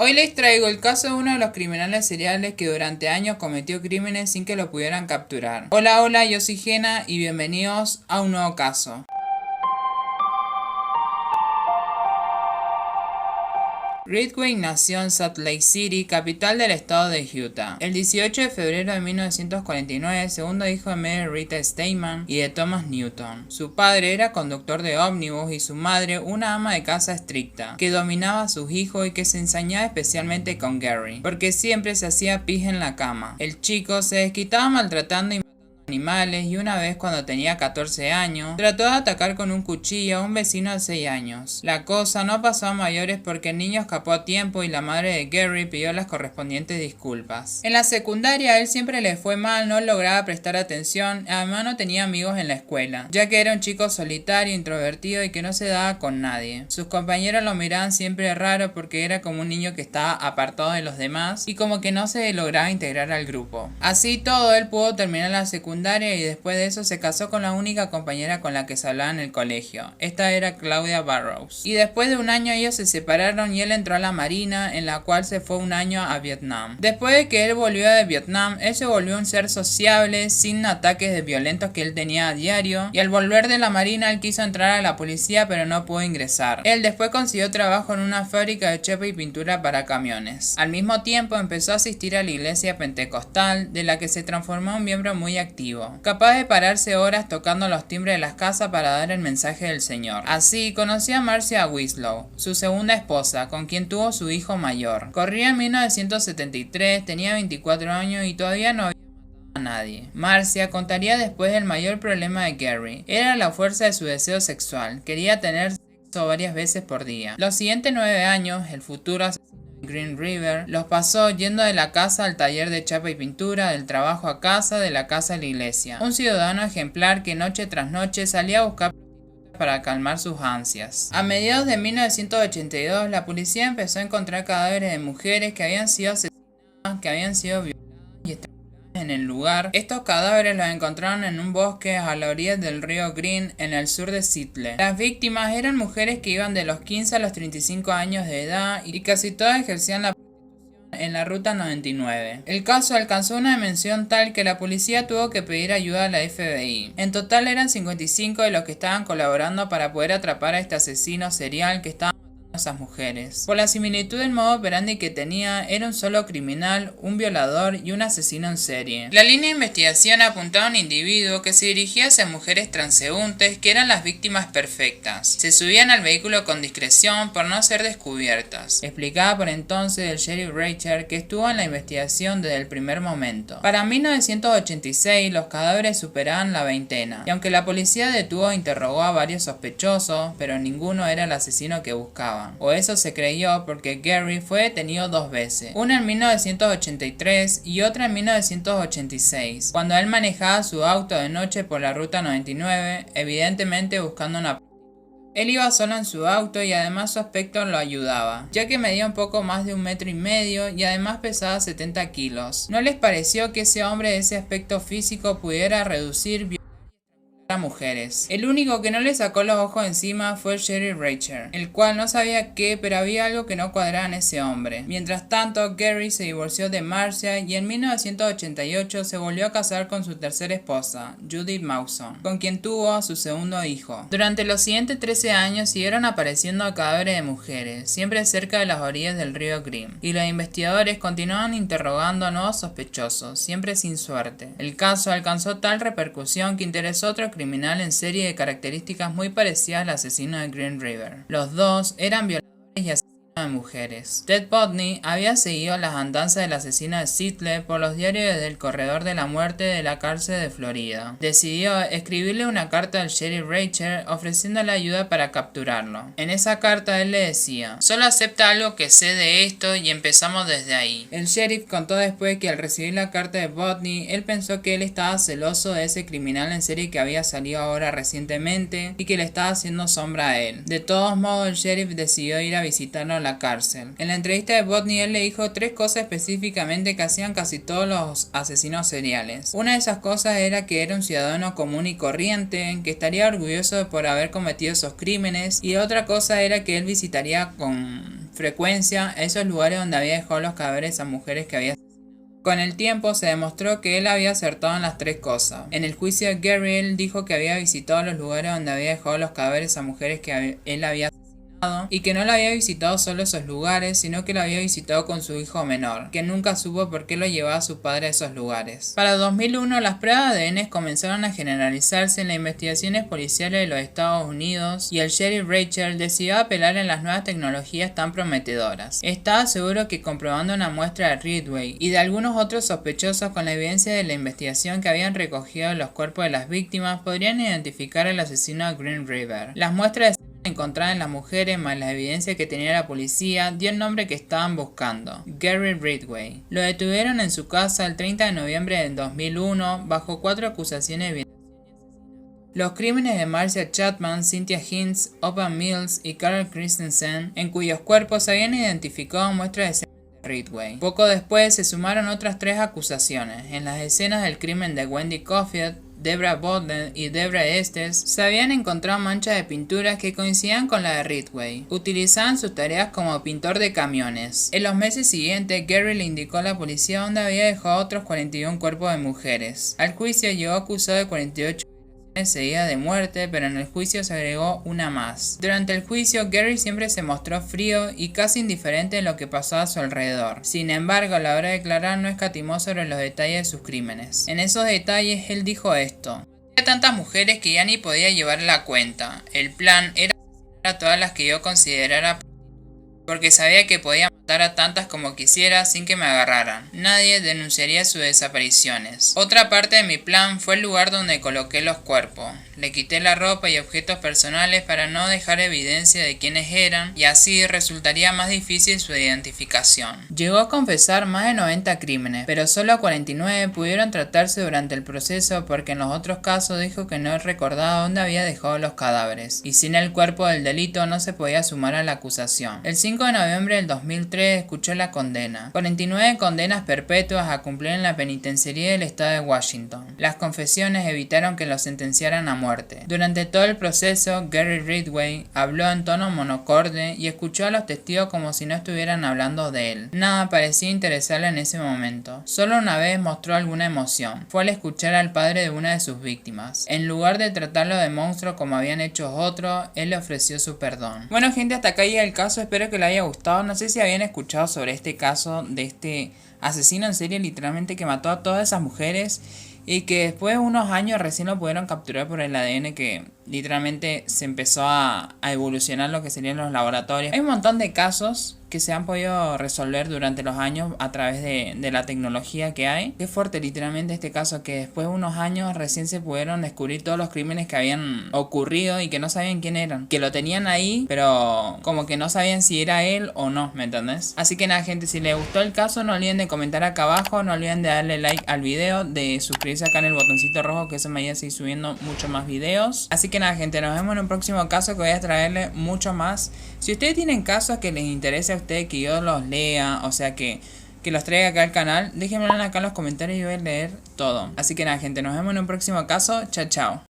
Hoy les traigo el caso de uno de los criminales seriales que durante años cometió crímenes sin que lo pudieran capturar. Hola, hola, yo soy Gena y bienvenidos a un nuevo caso. Ridgway nació en Salt Lake City, capital del estado de Utah, el 18 de febrero de 1949, segundo hijo de Mary Rita Steinman y de Thomas Newton. Su padre era conductor de ómnibus y su madre una ama de casa estricta, que dominaba a sus hijos y que se ensañaba especialmente con Gary, porque siempre se hacía pis en la cama. El chico se desquitaba maltratando y animales y una vez cuando tenía 14 años trató de atacar con un cuchillo a un vecino de 6 años. La cosa no pasó a mayores porque el niño escapó a tiempo y la madre de Gary pidió las correspondientes disculpas. En la secundaria a él siempre le fue mal, no lograba prestar atención, además no tenía amigos en la escuela, ya que era un chico solitario, introvertido y que no se daba con nadie. Sus compañeros lo miraban siempre raro porque era como un niño que estaba apartado de los demás y como que no se lograba integrar al grupo. Así todo, él pudo terminar la secundaria y después de eso se casó con la única compañera con la que se hablaba en el colegio. Esta era Claudia Barrows. Y después de un año ellos se separaron y él entró a la marina, en la cual se fue un año a Vietnam. Después de que él volvió de Vietnam, él se volvió un ser sociable, sin ataques de violentos que él tenía a diario, y al volver de la marina él quiso entrar a la policía pero no pudo ingresar. Él después consiguió trabajo en una fábrica de chapa y pintura para camiones. Al mismo tiempo empezó a asistir a la iglesia pentecostal, de la que se transformó en un miembro muy activo, capaz de pararse horas tocando los timbres de las casas para dar el mensaje del Señor. Así conoció a Marcia Winslow, su segunda esposa, con quien tuvo su hijo mayor. Corría en 1973, tenía 24 años y todavía no había a nadie. Marcia contaría después del mayor problema de Gary. Era la fuerza de su deseo sexual. Quería tener sexo varias veces por día. Los siguientes 9 años, el futuro Green River los pasó yendo de la casa al taller de chapa y pintura, del trabajo a casa, de la casa a la iglesia. Un ciudadano ejemplar que noche tras noche salía a buscar para calmar sus ansias. A mediados de 1982, la policía empezó a encontrar cadáveres de mujeres que habían sido asesinadas, que habían sido violadas y estranguladas en el lugar. Estos cadáveres los encontraron en un bosque a la orilla del río Green, en el sur de Seattle. Las víctimas eran mujeres que iban de los 15 a los 35 años de edad y casi todas ejercían la en la ruta 99. El caso alcanzó una dimensión tal que la policía tuvo que pedir ayuda a la FBI. En total eran 55 de los que estaban colaborando para poder atrapar a este asesino serial que estaba matando a esas mujeres. Por la similitud del modo operandi que tenía, era un solo criminal, un violador y un asesino en serie. La línea de investigación apuntaba a un individuo que se dirigía hacia mujeres transeúntes que eran las víctimas perfectas. Se subían al vehículo con discreción por no ser descubiertas. Explicaba por entonces el sheriff Reicher, que estuvo en la investigación desde el primer momento. Para 1986 los cadáveres superaban la veintena, y aunque la policía detuvo e interrogó a varios sospechosos, pero ninguno era el asesino que buscaban. O eso se creyó porque Gary fue detenido 2 veces, una en 1983 y otra en 1986, cuando él manejaba su auto de noche por la ruta 99, evidentemente buscando una. Él iba solo en su auto y además su aspecto lo ayudaba, ya que medía un poco más de 1,5 metros y además pesaba 70 kilos. ¿No les pareció que ese hombre de ese aspecto físico pudiera reducir a mujeres? El único que no le sacó los ojos encima fue el sheriff Reicher, el cual no sabía qué, pero había algo que no cuadraba en ese hombre. Mientras tanto, Gary se divorció de Marcia y en 1988 se volvió a casar con su tercera esposa, Judith Mawson, con quien tuvo a su segundo hijo. Durante los siguientes 13 años siguieron apareciendo cadáveres de mujeres, siempre cerca de las orillas del río Green, y los investigadores continuaban interrogando a nuevos sospechosos, siempre sin suerte. El caso alcanzó tal repercusión que interesó a otro criminal en serie de características muy parecidas al asesino de Green River. Los dos eran violadores y asesinos de mujeres. Ted Bundy había seguido las andanzas del asesino de Seattle por los diarios desde el corredor de la muerte de la cárcel de Florida. Decidió escribirle una carta al sheriff Reicher ofreciéndole ayuda para capturarlo. En esa carta él le decía: solo acepta algo que sé de esto y empezamos desde ahí. El sheriff contó después que al recibir la carta de Bundy, él pensó que él estaba celoso de ese criminal en serie que había salido ahora recientemente y que le estaba haciendo sombra a él. De todos modos, el sheriff decidió ir a visitarlo a la cárcel. En la entrevista de Bundy, él le dijo 3 cosas específicamente que hacían casi todos los asesinos seriales. Una de esas cosas era que era un ciudadano común y corriente, que estaría orgulloso por haber cometido esos crímenes, y otra cosa era que él visitaría con frecuencia a esos lugares donde había dejado los cadáveres a mujeres que había asesinado. Con el tiempo se demostró que él había acertado en las tres cosas. En el juicio, Gary él dijo que había visitado los lugares donde había dejado los cadáveres a mujeres que él había asesinado y que no lo había visitado solo esos lugares, sino que lo había visitado con su hijo menor, que nunca supo por qué lo llevaba su padre a esos lugares. Para 2001, las pruebas de ADN comenzaron a generalizarse en las investigaciones policiales de los Estados Unidos y el sheriff Rachel decidió apelar en las nuevas tecnologías tan prometedoras. Estaba seguro que comprobando una muestra de Ridgway y de algunos otros sospechosos con la evidencia de la investigación que habían recogido los cuerpos de las víctimas podrían identificar al asesino de Green River. Las muestras encontradas en las mujeres más la evidencia que tenía la policía dio el nombre que estaban buscando, Gary Ridgway. Lo detuvieron en su casa el 30 de noviembre del 2001 bajo 4 acusaciones de violación y asesinato. Los crímenes de Marcia Chapman, Cynthia Hinds, Opa Mills y Carol Christensen, en cuyos cuerpos se habían identificado muestras de sangre de Ridgway. Poco después se sumaron otras 3 acusaciones. En las escenas del crimen de Wendy Cofield, Debra Butler y Debra Estes se habían encontrado manchas de pinturas que coincidían con la de Ridgway. Utilizaban sus tareas como pintor de camiones. En los meses siguientes, Gary le indicó a la policía dónde había dejado otros 41 cuerpos de mujeres. Al juicio llegó acusado de 48 seguida de muerte, pero en el juicio se agregó una más. Durante el juicio, Gary siempre se mostró frío y casi indiferente en lo que pasaba a su alrededor. Sin embargo, a la hora de declarar no escatimó sobre los detalles de sus crímenes. En esos detalles, él dijo esto: había tantas mujeres que ya ni podía llevar la cuenta. El plan era asesinar a todas las que yo considerara, porque sabía que podía matar a tantas como quisiera sin que me agarraran. Nadie denunciaría sus desapariciones. Otra parte de mi plan fue el lugar donde coloqué los cuerpos. Le quité la ropa y objetos personales para no dejar evidencia de quiénes eran y así resultaría más difícil su identificación. Llegó a confesar más de 90 crímenes, pero solo 49 pudieron tratarse durante el proceso porque en los otros casos dijo que no recordaba dónde había dejado los cadáveres y sin el cuerpo del delito no se podía sumar a la acusación. El 5 de noviembre del 2003 escuchó la condena. 49 condenas perpetuas a cumplir en la penitenciaría del estado de Washington. Las confesiones evitaron que lo sentenciaran a muerte. Durante todo el proceso, Gary Ridgway habló en tono monocorde y escuchó a los testigos como si no estuvieran hablando de él. Nada parecía interesarle en ese momento. Solo una vez mostró alguna emoción. Fue al escuchar al padre de una de sus víctimas. En lugar de tratarlo de monstruo como habían hecho otros, él le ofreció su perdón. Bueno, gente, hasta acá llega el caso. Espero que les haya gustado. No sé si habían escuchado sobre este caso de este asesino en serie literalmente que mató a todas esas mujeres y que después de unos años recién lo pudieron capturar por el ADN, que literalmente se empezó a evolucionar lo que serían los laboratorios. Hay un montón de casos que se han podido resolver durante los años a través de la tecnología que hay. Qué fuerte literalmente este caso, que después de unos años recién se pudieron descubrir todos los crímenes que habían ocurrido y que no sabían quién eran. Que lo tenían ahí, pero como que no sabían si era él o no, ¿me entendés? Así que nada, gente, si les gustó el caso no olviden de comentar acá abajo, no olviden de darle like al video, de suscribirse acá en el botoncito rojo, que eso me ayuda a seguir subiendo muchos más videos. Así que nada, gente, nos vemos en un próximo caso que voy a traerle mucho más. Si ustedes tienen casos que les interese a ustedes que yo los lea, o sea que los traiga acá al canal, déjenmelo acá en los comentarios y voy a leer todo. Así que nada, gente, nos vemos en un próximo caso. Chao, chao.